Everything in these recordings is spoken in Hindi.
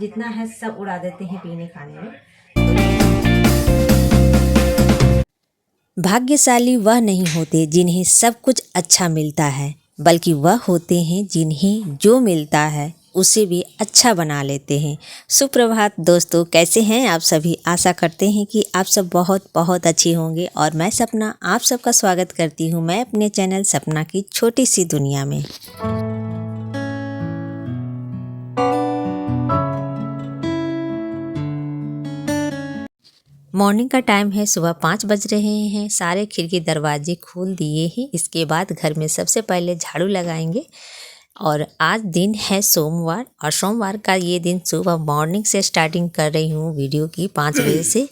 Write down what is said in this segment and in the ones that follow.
जितना है सब उड़ा देते हैं पीने खाने में। भाग्यशाली वह नहीं होते जिन्हें सब कुछ अच्छा मिलता है, बल्कि वह होते हैं जिन्हें जो मिलता है उसे भी अच्छा बना लेते हैं। सुप्रभात दोस्तों, कैसे हैं आप सभी। आशा करते हैं कि आप सब बहुत बहुत अच्छे होंगे और मैं सपना आप सबका स्वागत करती हूं मैं अपने चैनल सपना की छोटी सी दुनिया में। मॉर्निंग का टाइम है, सुबह 5 बज रहे हैं। सारे खिड़की दरवाजे खोल दिए हैं। इसके बाद घर में सबसे पहले झाड़ू लगाएंगे। और आज दिन है सोमवार और सोमवार का ये दिन सुबह मॉर्निंग से स्टार्टिंग कर रही हूँ वीडियो की 5 बजे से।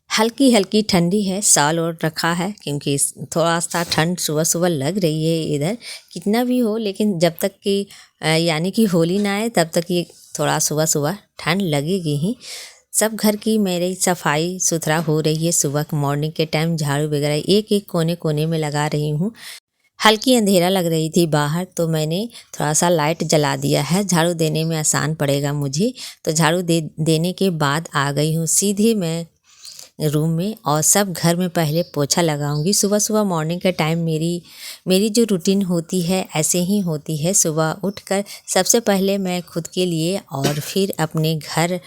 हल्की हल्की ठंडी है, साल और रखा है क्योंकि थोड़ा सा ठंड सुबह सुबह लग रही है इधर। कितना भी हो लेकिन जब तक कि यानी कि होली ना आए तब तक ये थोड़ा सुबह सुबह ठंड लगेगी ही। सब घर की मेरी सफाई सुथरा हो रही है। सुबह मॉर्निंग के टाइम झाड़ू वगैरह एक एक कोने कोने में लगा रही हूँ। हल्की अंधेरा लग रही थी बाहर तो मैंने थोड़ा सा लाइट जला दिया है, झाड़ू देने में आसान पड़ेगा मुझे। तो झाड़ू देने के बाद आ गई हूँ सीधे मैं रूम में और सब घर में पहले पोछा लगाऊंगी। सुबह सुबह मॉर्निंग का टाइम मेरी जो रूटीन होती है ऐसे ही होती है। सुबह उठकर सबसे पहले मैं खुद के लिए और फिर अपने घर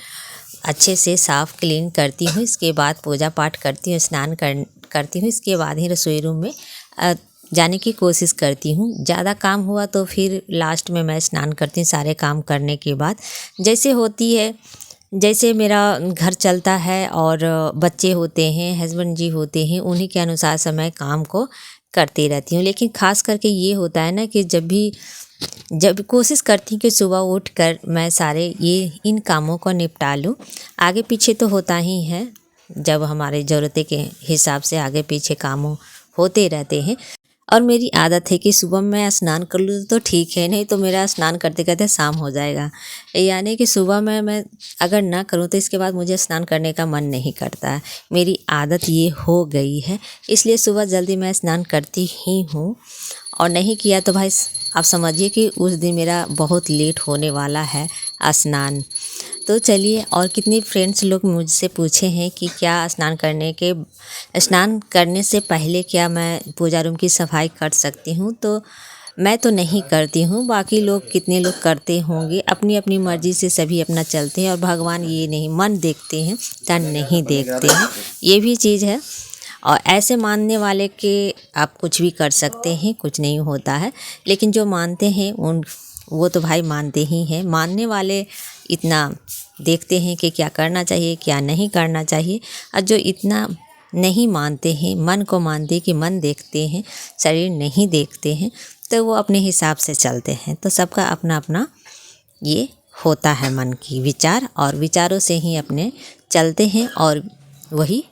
अच्छे से साफ़ क्लीन करती हूँ। इसके बाद पूजा पाठ करती हूँ, स्नान करती हूँ। इसके बाद ही रसोई रूम में जाने की कोशिश करती हूँ। ज़्यादा काम हुआ तो फिर लास्ट में मैं स्नान करती हूँ सारे काम करने के बाद। जैसे होती है, जैसे मेरा घर चलता है और बच्चे होते हैं, हस्बैंड जी होते हैं, उन्हीं के अनुसार से मैं काम को करती रहती हूँ। लेकिन ख़ास करके ये होता है ना कि जब कोशिश करती हूँ कि सुबह उठकर मैं सारे इन कामों को निपटा लूँ। आगे पीछे तो होता ही है, जब हमारे ज़रूरत के हिसाब से आगे पीछे काम होते रहते हैं। और मेरी आदत है कि सुबह मैं स्नान कर लूँ तो ठीक है, नहीं तो मेरा स्नान करते करते शाम हो जाएगा। यानी कि सुबह में मैं अगर ना करूँ तो इसके बाद मुझे स्नान करने का मन नहीं करता है। मेरी आदत ये हो गई है, इसलिए सुबह जल्दी मैं स्नान करती ही हूँ। और नहीं किया तो भाई आप समझिए कि उस दिन मेरा बहुत लेट होने वाला है स्नान। तो चलिए, और कितनी फ्रेंड्स लोग मुझसे पूछे हैं कि क्या स्नान करने से पहले क्या मैं पूजा रूम की सफाई कर सकती हूँ। तो मैं तो नहीं करती हूँ, बाकी लोग कितने लोग करते होंगे। अपनी अपनी मर्ज़ी से सभी अपना चलते हैं और भगवान ये नहीं मन देखते हैं तन नहीं देखते हैं, ये भी चीज़ है। और ऐसे मानने वाले के आप कुछ भी कर सकते हैं, कुछ नहीं होता है। लेकिन जो मानते हैं वो तो भाई मानते ही हैं। मानने वाले इतना देखते हैं कि क्या करना चाहिए क्या नहीं करना चाहिए। और जो इतना नहीं मानते हैं, मन को मानते कि मन देखते हैं शरीर नहीं देखते हैं, तो वो अपने हिसाब से चलते हैं। तो सबका अपना अपना ये होता है मन की विचार, और विचारों से ही अपने चलते हैं और वही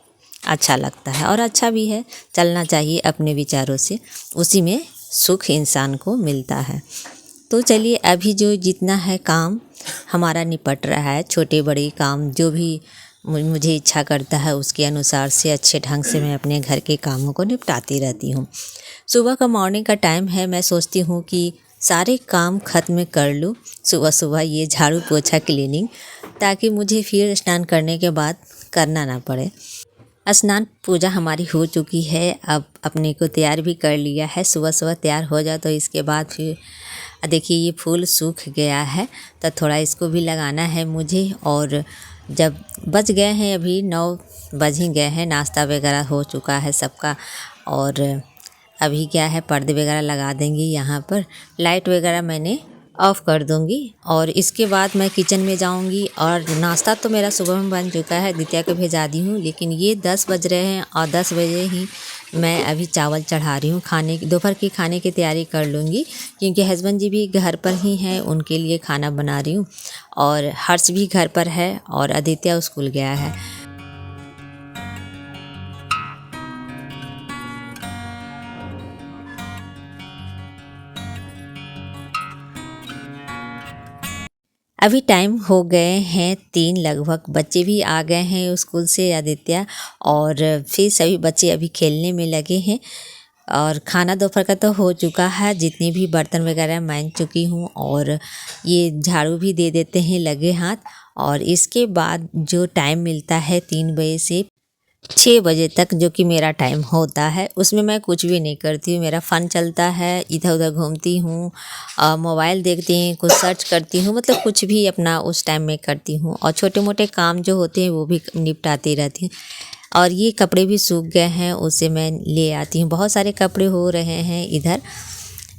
अच्छा लगता है और अच्छा भी है। चलना चाहिए अपने विचारों से, उसी में सुख इंसान को मिलता है। तो चलिए, अभी जो जितना है काम हमारा निपट रहा है, छोटे बड़े काम जो भी मुझे इच्छा करता है उसके अनुसार से अच्छे ढंग से मैं अपने घर के कामों को निपटाती रहती हूँ। सुबह का मॉर्निंग का टाइम है, मैं सोचती हूँ कि सारे काम ख़त्म कर लूँ सुबह सुबह, ये झाड़ू पोछा क्लीनिंग, ताकि मुझे फिर स्नान करने के बाद करना ना पड़े। स्नान पूजा हमारी हो चुकी है, अब अपने को तैयार भी कर लिया है। सुबह सुबह तैयार हो जाए तो इसके बाद फिर देखिए ये फूल सूख गया है तो थोड़ा इसको भी लगाना है मुझे। और जब बज गए हैं, अभी 9 बज ही गए हैं, नाश्ता वगैरह हो चुका है सबका। और अभी क्या है, पर्दे वगैरह लगा देंगे। यहाँ पर लाइट वगैरह मैंने ऑफ़ कर दूँगी और इसके बाद मैं किचन में जाऊँगी। और नाश्ता तो मेरा सुबह में बन चुका है, दित्या को भेजा दी हूँ। लेकिन ये 10 बज रहे हैं और 10 बजे ही मैं अभी चावल चढ़ा रही हूँ। दोपहर की खाने की तैयारी कर लूँगी क्योंकि हस्बैंड जी भी घर पर ही हैं, उनके लिए खाना बना रही हूँ। और हर्ष भी घर पर है और आदित्य स्कूल गया है। अभी टाइम हो गए हैं 3 लगभग, बच्चे भी आ गए हैं स्कूल से आदित्य, और फिर सभी बच्चे अभी खेलने में लगे हैं। और खाना दोपहर का तो हो चुका है, जितने भी बर्तन वगैरह मांज चुकी हूँ और ये झाड़ू भी दे देते हैं लगे हाथ। और इसके बाद जो टाइम मिलता है 3 बजे से 6 बजे तक जो कि मेरा टाइम होता है, उसमें मैं कुछ भी नहीं करती हूँ। मेरा फ़न चलता है, इधर उधर घूमती हूँ, मोबाइल देखती हूँ, कुछ सर्च करती हूँ, मतलब कुछ भी अपना उस टाइम में करती हूँ। और छोटे मोटे काम जो होते हैं वो भी निपटाती रहती हूँ। और ये कपड़े भी सूख गए हैं, उसे मैं ले आती हूँ। बहुत सारे कपड़े हो रहे हैं इधर,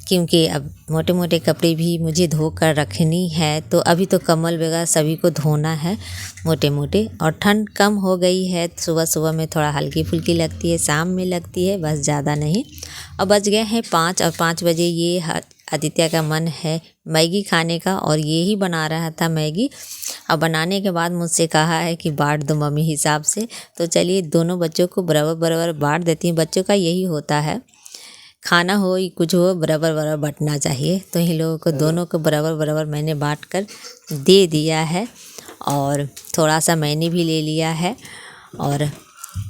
क्योंकि अब मोटे मोटे कपड़े भी मुझे धो कर रखनी है। तो अभी तो कम्बल वगैरह सभी को धोना है मोटे मोटे। और ठंड कम हो गई है, सुबह सुबह में थोड़ा हल्की फुल्की लगती है, शाम में लगती है, बस ज़्यादा नहीं। अब बज गए हैं 5 और 5 बजे ये आदित्य का मन है मैगी खाने का, और ये ही बना रहा था मैगी। अब बनाने के बाद मुझसे कहा है कि बांट दो मम्मी हिसाब से। तो चलिए दोनों बच्चों को बराबर बराबर बांट देती हूँ। बच्चों का यही होता है, खाना हो या कुछ हो, बराबर बराबर बँटना चाहिए। तो इन लोगों को दोनों को बराबर बराबर मैंने बांट कर दे दिया है, और थोड़ा सा मैंने भी ले लिया है। और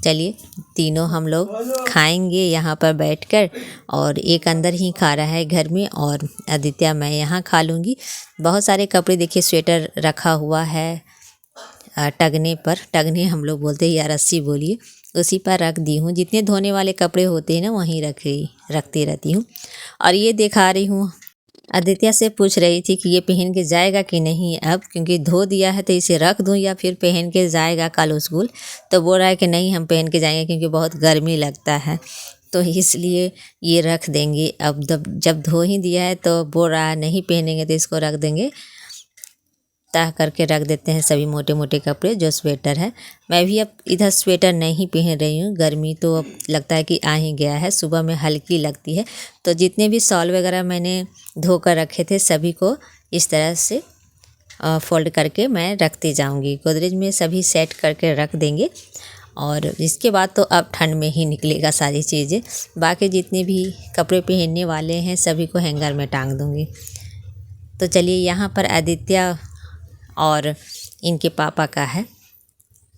चलिए तीनों हम लोग खाएंगे यहाँ पर बैठकर। और एक अंदर ही खा रहा है घर में, और आदित्य मैं यहाँ खा लूँगी। बहुत सारे कपड़े देखिए, स्वेटर रखा हुआ है टगने पर, टगने हम लोग बोलते हैं या रस्सी बोलिए, उसी पर रख दी हूँ। जितने धोने वाले कपड़े होते हैं ना वहीं रखती रहती हूँ। और ये दिखा रही हूँ, आदित्य से पूछ रही थी कि ये पहन के जाएगा कि नहीं अब, क्योंकि धो दिया है तो इसे रख दूँ या फिर पहन के जाएगा कल स्कूल। तो बोल रहा है कि नहीं हम पहन के जाएंगे, क्योंकि बहुत गर्मी लगता है, तो इसलिए ये रख देंगे। अब जब धो ही दिया है तो बोल रहा है नहीं पहनेंगे तो इसको रख देंगे। तह करके रख देते हैं सभी मोटे मोटे कपड़े जो स्वेटर है। मैं भी अब इधर स्वेटर नहीं पहन रही हूँ, गर्मी तो अब लगता है कि आ ही गया है, सुबह में हल्की लगती है। तो जितने भी शॉल वगैरह मैंने धो कर रखे थे सभी को इस तरह से फोल्ड करके मैं रखती जाऊँगी। गोदरेज में सभी सेट करके रख देंगे, और इसके बाद तो अब ठंड में ही निकलेगा सारी चीज़ें। बाकी जितने भी कपड़े पहनने वाले हैं सभी को हैंगर में टांग दूँगी। तो चलिए यहाँ पर आदित्य और इनके पापा का है,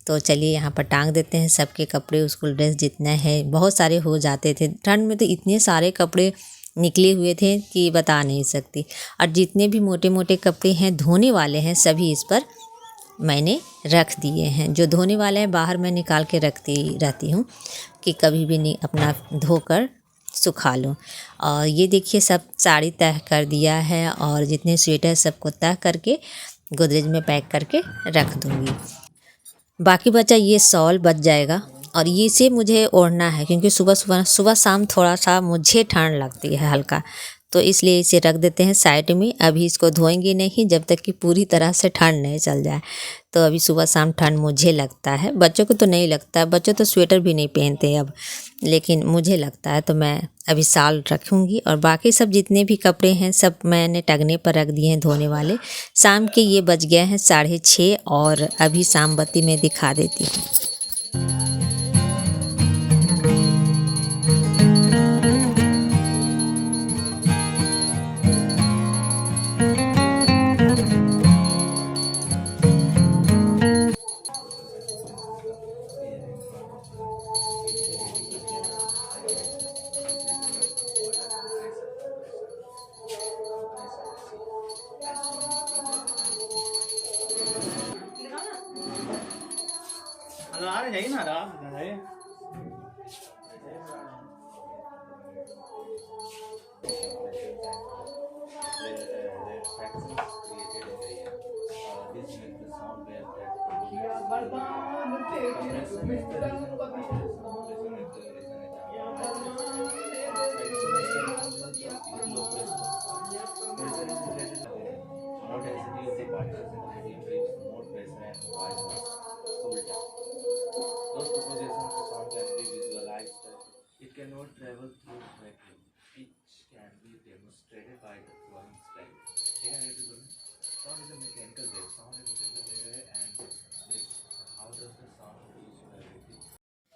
तो चलिए यहाँ पर टांग देते हैं सबके कपड़े, स्कूल ड्रेस जितने हैं। बहुत सारे हो जाते थे ठंड में, तो इतने सारे कपड़े निकले हुए थे कि बता नहीं सकती। और जितने भी मोटे मोटे कपड़े हैं धोने वाले हैं सभी इस पर मैंने रख दिए हैं। जो धोने वाले हैं बाहर मैं निकाल के रखती रहती हूँ कि कभी भी नहीं अपना धोकर सुखा लूँ। और ये देखिए सब साड़ी तह कर दिया है, और जितने स्वेटर सबको तह करके गोदरेज में पैक करके रख दूँगी। बाकी बचा ये शॉल बच जाएगा, और ये से मुझे ओढ़ना है, क्योंकि सुबह शाम थोड़ा सा मुझे ठंड लगती है हल्का, तो इसलिए इसे रख देते हैं साइड में। अभी इसको धोएंगे नहीं जब तक कि पूरी तरह से ठंड नहीं चल जाए। तो अभी सुबह शाम ठंड मुझे लगता है, बच्चों को तो नहीं लगता है, बच्चों तो स्वेटर भी नहीं पहनते अब, लेकिन मुझे लगता है। तो मैं अभी शाल रखूँगी, और बाकी सब जितने भी कपड़े हैं सब मैंने टगने पर रख दिए हैं धोने वाले। शाम के ये बज गए हैं 6:30, और अभी शाम बत्ती में दिखा देती हूँ।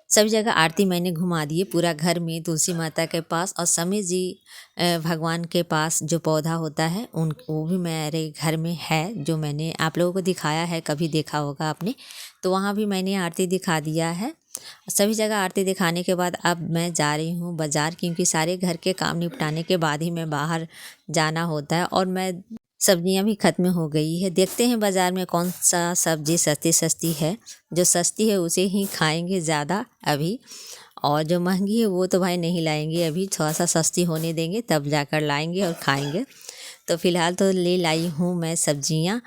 सभी जगह आरती मैंने घुमा दी है पूरा घर में, तुलसी माता के पास और समीर जी भगवान के पास जो पौधा होता है वो भी मेरे घर में है, जो मैंने आप लोगों को दिखाया है, कभी देखा होगा आपने। तो वहाँ भी मैंने आरती दिखा दिया है। सभी जगह आरती दिखाने के बाद अब मैं जा रही हूँ बाज़ार, क्योंकि सारे घर के काम निपटाने के बाद ही मैं बाहर जाना होता है। और मैं सब्जियां भी ख़त्म हो गई है। देखते हैं बाज़ार में कौन सा सब्ज़ी सस्ती है। जो सस्ती है उसे ही खाएंगे ज़्यादा अभी, और जो महंगी है वो तो भाई नहीं लाएंगे। अभी थोड़ा सा सस्ती होने देंगे तब जाकर लाएंगे और खाएंगे। तो फ़िलहाल तो ले लाई हूँ मैं सब्जियाँ,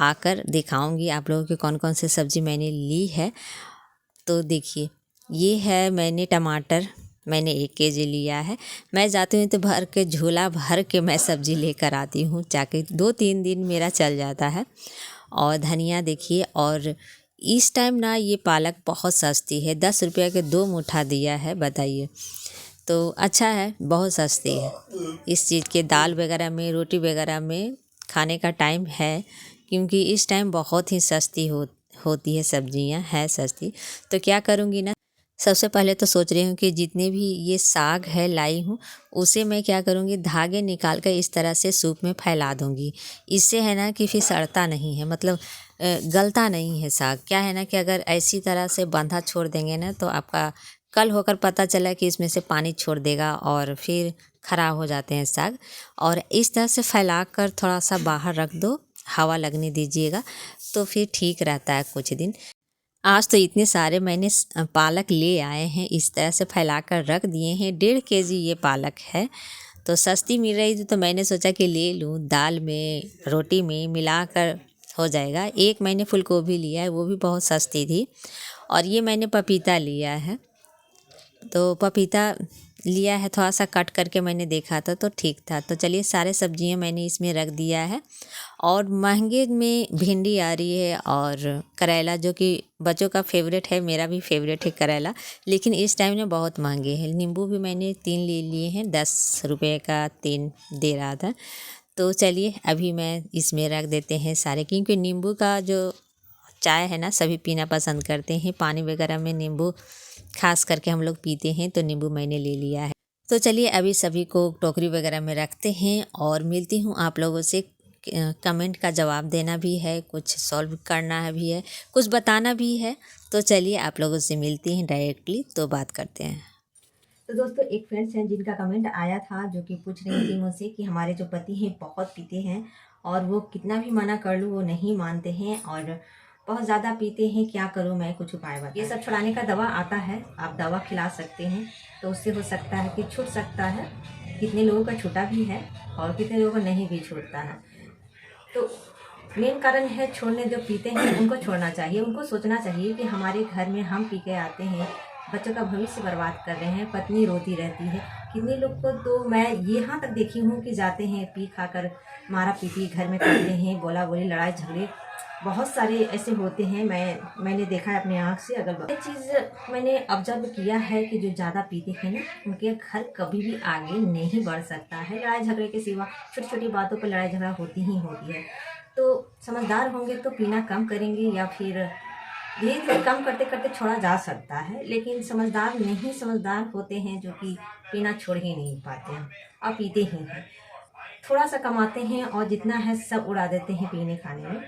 आकर दिखाऊंगी आप लोगों को कौन कौन सी सब्ज़ी मैंने ली है। तो देखिए, ये है, मैंने टमाटर मैंने 1 केजी लिया है। मैं जाती हूँ तो भर के झोला भर के मैं सब्ज़ी लेकर आती हूँ, जाके 2-3 दिन मेरा चल जाता है। और धनिया देखिए, और इस टाइम ना ये पालक बहुत सस्ती है, 10 रुपये के 2 मुट्ठा दिया है, बताइए। तो अच्छा है, बहुत सस्ती है। इस चीज़ के दाल वगैरह में, रोटी वगैरह में खाने का टाइम है, क्योंकि इस टाइम बहुत ही सस्ती होती है सब्जियां, है सस्ती। तो क्या करूँगी ना, सबसे पहले तो सोच रही हूँ कि जितने भी ये साग है लाई हूँ, उसे मैं क्या करूँगी, धागे निकाल कर इस तरह से सूप में फैला दूँगी। इससे है ना कि फिर सड़ता नहीं है, मतलब गलता नहीं है साग। क्या है ना कि अगर ऐसी तरह से बंधा छोड़ देंगे ना, तो आपका कल होकर पता चला कि इसमें से पानी छोड़ देगा और फिर ख़राब हो जाते हैं साग। और इस तरह से फैला कर थोड़ा सा बाहर रख दो, हवा लगने दीजिएगा, तो फिर ठीक रहता है कुछ दिन। आज तो इतने सारे मैंने पालक ले आए हैं, इस तरह से फैला कर रख दिए हैं। 1.5 केजी ये पालक है, तो सस्ती मिल रही थी तो मैंने सोचा कि ले लूँ, दाल में रोटी में मिलाकर हो जाएगा। एक मैंने फूल गोभी लिया है, वो भी बहुत सस्ती थी। और ये मैंने पपीता लिया है, तो पपीता लिया है, थोड़ा सा कट करके मैंने देखा था तो ठीक था। तो चलिए, सारे सब्जियां मैंने इसमें रख दिया है। और महंगे में भिंडी आ रही है और करेला, जो कि बच्चों का फेवरेट है, मेरा भी फेवरेट है करेला, लेकिन इस टाइम में बहुत महंगे हैं। नींबू भी मैंने 3 ले लिए हैं, 10 रुपये का 3 दे रहा था। तो चलिए, अभी मैं इसमें रख देते हैं सारे, क्योंकि नींबू का जो चाय है ना, सभी पीना पसंद करते हैं। पानी वगैरह में नींबू खास करके हम लोग पीते हैं, तो नींबू मैंने ले लिया है। तो चलिए, अभी सभी को टोकरी वगैरह में रखते हैं और मिलती हूँ आप लोगों से। कमेंट का जवाब देना भी है, कुछ सॉल्व करना भी है, कुछ बताना भी है। तो चलिए, आप लोगों से मिलती हैं डायरेक्टली, तो बात करते हैं। तो दोस्तों, एक फ्रेंड्स हैं जिनका कमेंट आया था, जो कि पूछ रही थी मुझसे कि हमारे जो पति हैं बहुत पीते हैं और वो कितना भी मना कर लूँ वो नहीं मानते हैं और बहुत ज़्यादा पीते हैं, क्या करूँ मैं, कुछ उपाय बताओ। ये सब छुड़ाने का दवा आता है, आप दवा खिला सकते हैं, तो उससे हो सकता है कि छूट सकता है। कितने लोगों का छूटा भी है और कितने लोगों का नहीं भी छूटता है। तो मेन कारण है छोड़ने, जो पीते हैं उनको छोड़ना चाहिए। उनको सोचना चाहिए कि हमारे घर में हम पी के आते हैं, बच्चों का भविष्य बर्बाद कर रहे हैं, पत्नी रोती रहती है। कितने लोग को तो मैं यहाँ तक देखी हूँ कि जाते हैं पी खाकर मारा पीटी घर में करते हैं, बोला बोली, लड़ाई झगड़े बहुत सारे ऐसे होते हैं। मैंने देखा है अपने आँख से। अगर ये चीज़ मैंने ऑब्जर्व किया है कि जो ज़्यादा पीते हैं ना, उनके घर कभी भी आगे नहीं बढ़ सकता है। लड़ाई झगड़े के सिवा छोटी छोटी बातों पर लड़ाई झगड़ा होती ही होती है। तो समझदार होंगे तो पीना कम करेंगे, या फिर धीरे धीरे कम करते करते छोड़ा जा सकता है। लेकिन समझदार होते हैं जो कि पीना छोड़ ही नहीं पाते हैं और पीते ही हैं। थोड़ा सा कमाते हैं और जितना है सब उड़ा देते हैं पीने खाने में।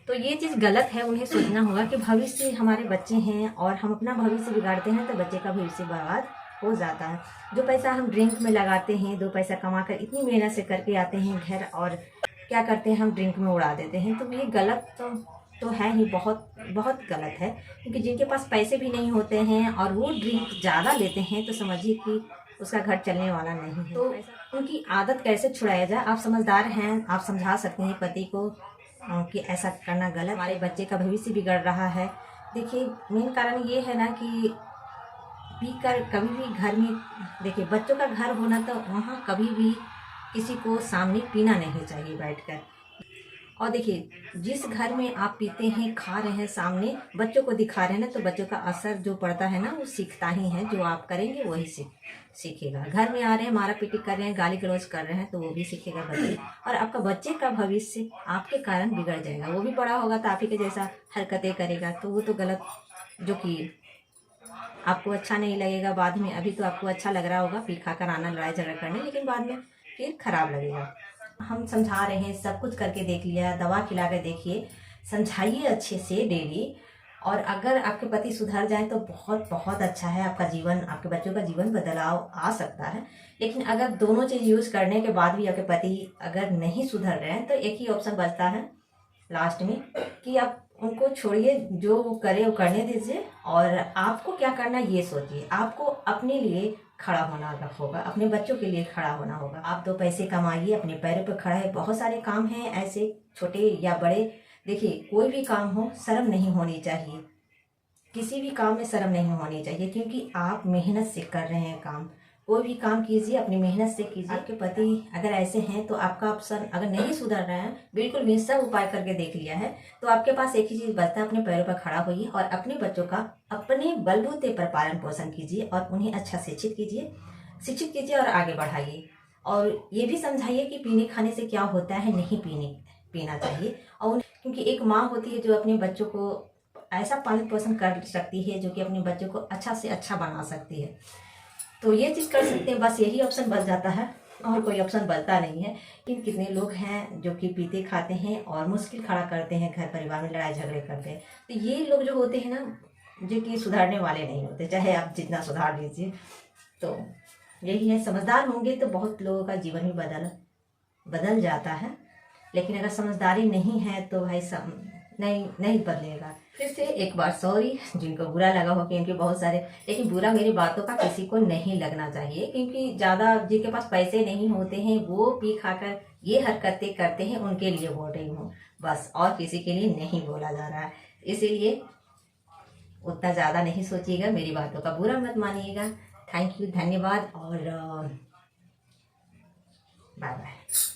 तो ये चीज़ गलत है। उन्हें सोचना होगा कि भविष्य हमारे बच्चे हैं और हम अपना भविष्य बिगाड़ते हैं तो बच्चे का भविष्य बर्बाद हो जाता है। जो पैसा हम ड्रिंक में लगाते हैं, 2 पैसा कमा कर इतनी मेहनत से करके आते हैं घर, और क्या करते हैं, हम ड्रिंक में उड़ा देते हैं। तो ये गलत तो है ही, बहुत बहुत गलत है। क्योंकि जिनके पास पैसे भी नहीं होते हैं और वो ड्रिंक ज़्यादा लेते हैं, तो समझिए कि उसका घर चलने वाला नहीं है। तो उनकी आदत कैसे छुड़ाया जाए? आप समझदार हैं, आप समझा सकते हैं पति को कि ऐसा करना गलत, हमारे बच्चे का भविष्य बिगड़ रहा है। देखिए, मेन कारण ये है ना कि पीकर कभी भी घर में, देखिए बच्चों का घर होना तो वहाँ कभी भी किसी को सामने पीना नहीं चाहिए बैठकर। और देखिए, जिस घर में आप पीते हैं, खा रहे हैं, सामने बच्चों को दिखा रहे हैं ना, तो बच्चों का असर जो पड़ता है ना, वो सीखता ही है। जो आप करेंगे वही सीखेगा। घर में आ रहे हैं, मारा पीटी कर रहे हैं, गाली गलौज कर रहे हैं, तो वो भी सीखेगा बच्चे। और आपका बच्चे का भविष्य आपके कारण बिगड़ जाएगा। वो भी बड़ा होगा तो आप ही के जैसा हरकतें करेगा, तो वो तो गलत, जो कि आपको अच्छा नहीं लगेगा बाद में। अभी तो आपको अच्छा लग रहा होगा पी खा कर आना, लड़ाई झगड़ा करने, लेकिन बाद में फिर खराब लगेगा। हम समझा रहे हैं, सब कुछ करके देख लिया, दवा खिला कर देखिए, समझाइए अच्छे से डेली। और अगर आपके पति सुधर जाए तो बहुत बहुत अच्छा है, आपका जीवन, आपके बच्चों का जीवन बदलाव आ सकता है। लेकिन अगर दोनों चीज़ यूज़ करने के बाद भी आपके पति अगर नहीं सुधर रहे हैं तो एक ही ऑप्शन बचता है लास्ट में कि आप उनको छोड़िए, जो वो करे वो करने दीजिए, और आपको क्या करना ये सोचिए। आपको अपने लिए खड़ा होना होगा, अपने बच्चों के लिए खड़ा होना होगा। आप 2 पैसे कमाइए, अपने पैरों पर खड़ा है। बहुत सारे काम हैं ऐसे, छोटे या बड़े। देखिए, कोई भी काम हो, शर्म नहीं होनी चाहिए, किसी भी काम में शर्म नहीं होनी चाहिए, क्योंकि आप मेहनत से कर रहे हैं काम। कोई भी काम कीजिए अपनी मेहनत से कीजिए। आपके पति अगर ऐसे हैं तो आपका ऑप्शन, अगर नहीं सुधर रहे हैं, बिल्कुल भी सब उपाय करके देख लिया है, तो आपके पास एक ही चीज़ बचता है, अपने पैरों पर खड़ा होइए और अपने बच्चों का अपने बलबूते पर पालन पोषण कीजिए और उन्हें अच्छा शिक्षित कीजिए और आगे बढ़ाइए। और ये भी समझाइए कि पीने खाने से क्या होता है, नहीं पीना चाहिए। और क्योंकि एक माँ होती है जो अपने बच्चों को ऐसा पालन पोषण कर सकती है जो कि अपने बच्चों को अच्छा से अच्छा बना सकती है। तो ये चीज़ कर सकते हैं, बस यही ऑप्शन बच जाता है और कोई ऑप्शन बचता नहीं है। कितने लोग हैं जो कि पीते खाते हैं और मुश्किल खड़ा करते हैं, घर परिवार में लड़ाई झगड़े करते हैं। तो ये लोग जो होते हैं ना, जो कि सुधारने वाले नहीं होते, चाहे आप जितना सुधार लीजिए। तो यही है, समझदार होंगे तो बहुत लोगों का जीवन भी बदल जाता है। लेकिन अगर समझदारी नहीं है तो भाई नहीं बदलेगा। फिर से एक बार सॉरी जिनको बुरा लगा हो, क्योंकि बहुत सारे, लेकिन बुरा मेरी बातों का किसी को नहीं लगना चाहिए, क्योंकि ज़्यादा जिनके पास पैसे नहीं होते हैं वो पी खाकर ये हरकतें करते हैं, उनके लिए बोल रही हूँ बस, और किसी के लिए नहीं बोला जा रहा है। इसीलिए उतना ज़्यादा नहीं सोचिएगा, मेरी बातों का बुरा मत मानिएगा। थैंक यू, धन्यवाद और बाय बाय।